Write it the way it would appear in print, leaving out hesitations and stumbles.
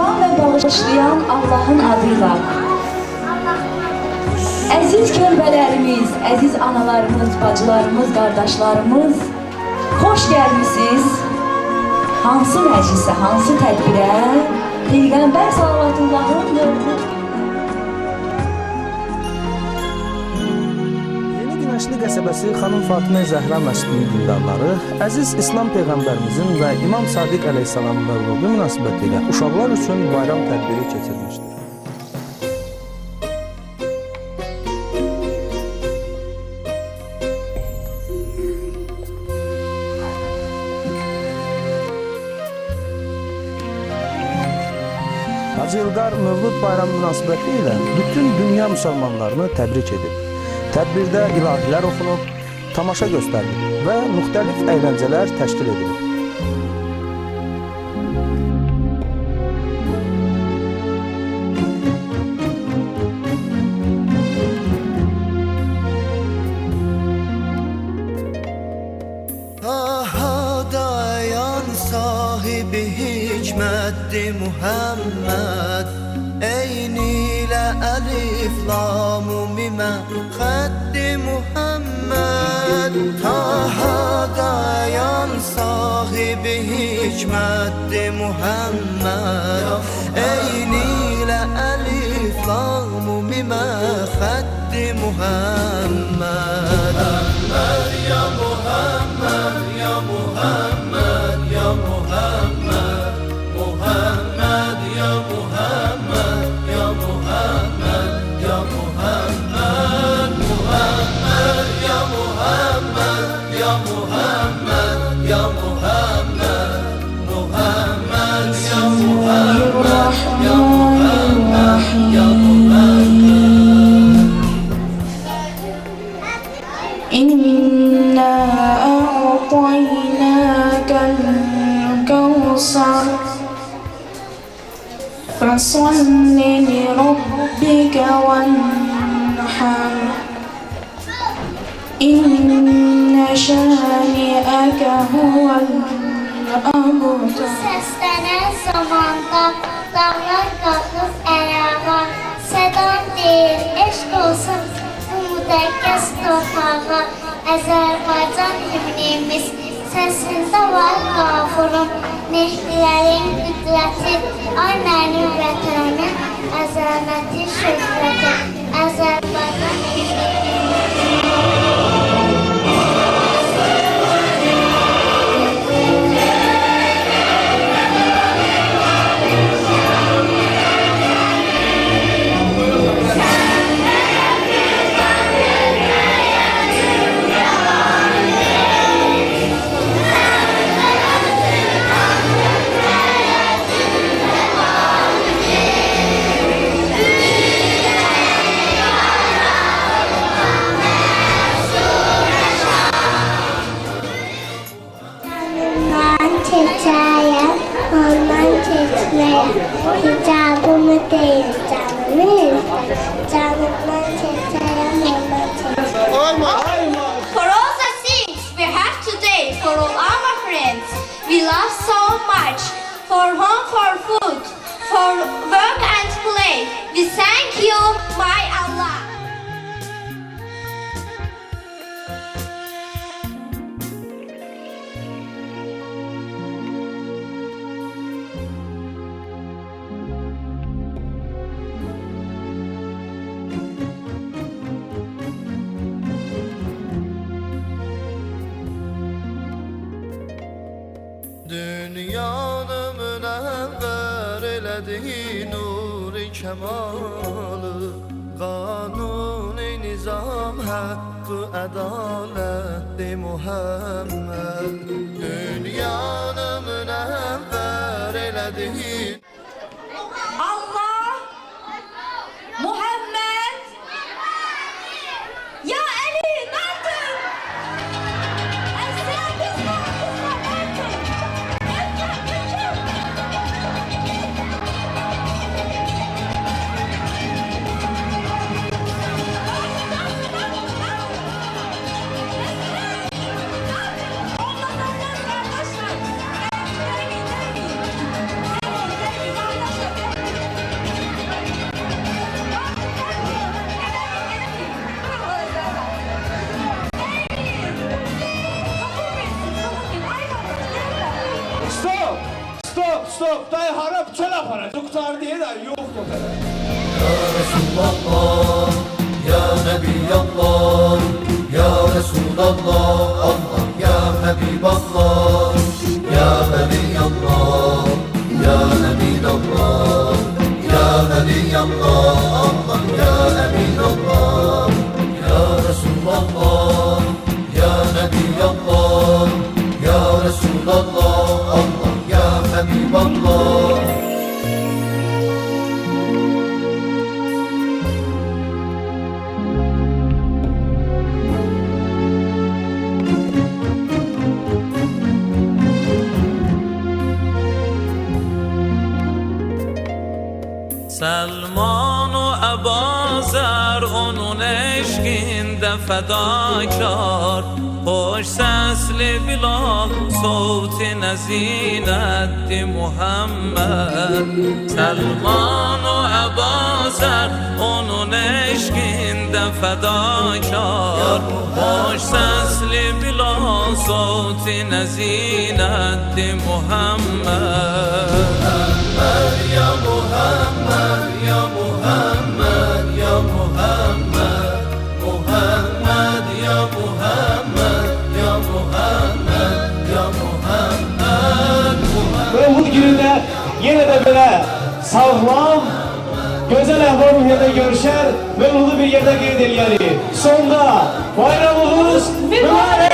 bağışlayan ve bağışlayan Allah'ın adıyla. Əziz körbələrimiz, əziz analarımız, bacılarımız, qardaşlarımız, xoş gəlmişsiniz. Hansı məclisə, hansı tədbirə? Peyğəmbər sallallahu növbət. Yeni Günəşli qəsəbəsi Xanım Fatimə Zəhra məscidinin dindarları əziz İslam Peyğəmbərimizin və İmam Sadiq əleyhissalamın mövludi münasibətilə uşaqlar üçün bayram tədbiri keçirmişdir. Hacı İlqar Mövlud bayramı münasibəti ilə bütün dünya müsəlmanlarını təbrik edib. Tədbirdə ilahilər oxunub, tamaşa göstərilib və müxtəlif əyləncələr təşkil edilib. Dayan sahibi hikmətdi Muhammed, eyni ilə əlif lamu mimə xəddi Muhammed. Dayan sahibi hikmətdi Muhammed, eyni ilə əlif lamu mimə xəddi Muhammed. Ya Muhammed, ya Muhammed, ya Muhammed, Muhammed, ya Muhammed, ya Muhammed, ya Muhammed, Muhammed, ya Muhammed, ya Muhammed, ya Muhammed, Muhammed, ya Muhammed, ya Muhammed, ya Muhammed. إنا أعطيناك الكوثر فصل لربك وانحر إن شانئك هو الأبتر. Səslənən zamanda dağlar qalxıb əlağa, sədan deyir, eşq olsun bu müqəddəs torpağa. Azərbaycan himnimiz səsində var qafurum, Mehdilərin qüdrəti, ay mənim vətənim, əzəməti, şöhrəti, Azərbaycan hicabımı değil canımı, canımdan çekeceğim ondan çekeceğim. For all the things we have today, for all our friends we love so much, for home, for food, for work and play, we thank you, my Allah. Dünyanı münəvvər elədi nur-i kəmalı, qanun-i nizam haqqı ədalətdi Muhammed. Dünyanı münəvvər elədi Allah, Muhammed, ya Ali, Nartın. Stop, dayı harap çöl aparat. Tuktar diye de yok o kadar. Ya Resulallah, Ya Nebiallah, Ya Resulallah, Allah, Ya Habiballah, Ya Veliyallah, Ya Eminallah, Ya Veliyallah, Allah, Ya Eminallah, Ya Resulallah, Ya Nebiallah, Ya Resulallah, Allah, Ya Habiballah. سلمان و ابازر onun eşkinde fedakar Hoş sesli Bilal Savti nezinetti Muhammed Selman o Ebazer onun eşkinde fedakar Hoş sesli Bilal Savti nezinetti Muhammed Ya Muhammed, Ya Muhammed, Ya Muhammed, Muhammed, Ya Muhammed, Ya Muhammed, Ya Muhammed, Mevlud gününde yine de böyle sağlam, güzel ehval bir yerde görüşer, Mevlud'u bir yerde qeyd eləyərik. Sonda bayramımız mübarək